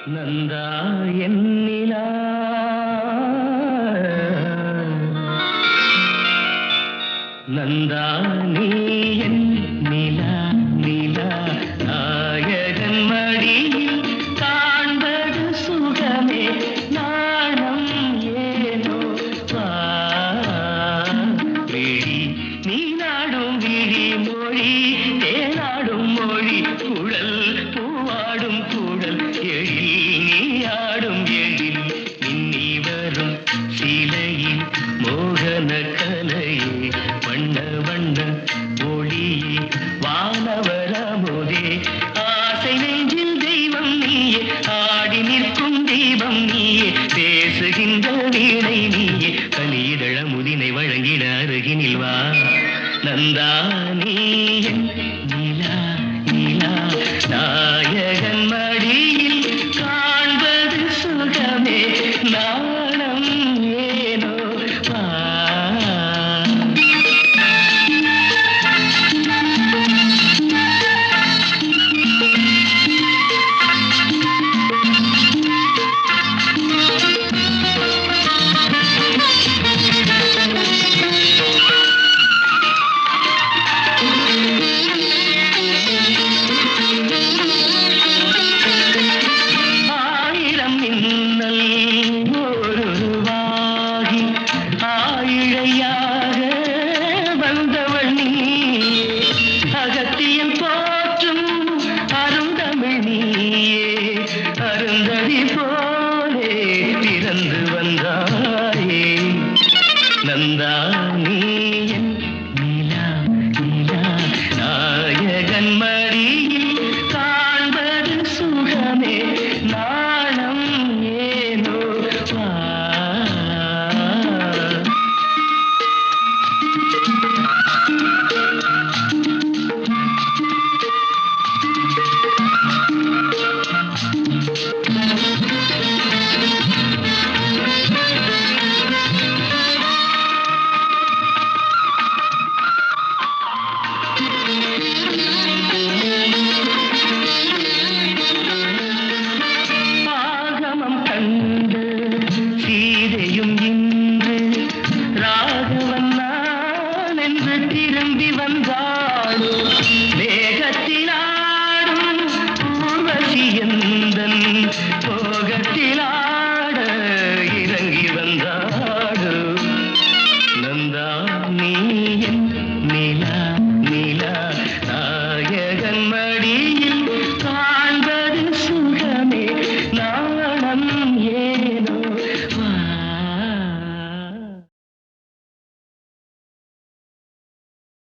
நந்தா என்னிலா நந்தா நீ என் நிலா நிலா நாயகன் மடியில் காண்பது சுகமே நாணம் ஏனோ விழி நீ நாடும் விழி மொழி தேனாடும் மொழி குழல் பூவாடும் குழல் எழில் நீ ஆடும் எழில் இன்னி வரும் சிலையில் மோகன கலையே வண்ண வண்ண ஒளியே வானவரமுதே ஆசை நெஞ்சில் தெய்வம் நீயே ஆடி நிற்கும் தீபம் நீயே பேசுகின்ற வீணை நீயே கலியிதழ முதினை வழங்கிட அருகினில் வா நந்தா நீ என் நிலா நிலா நாயகன் மடியில் காண்பது சுகமே நாணம் ஏனோ வா ஆயிழையாக வந்தவள் நீயே அகத்தியல் போற்றும் அருந்தமிழ் நீயே அருந்ததி போலே பிறந்து வந்தாயே நந்தா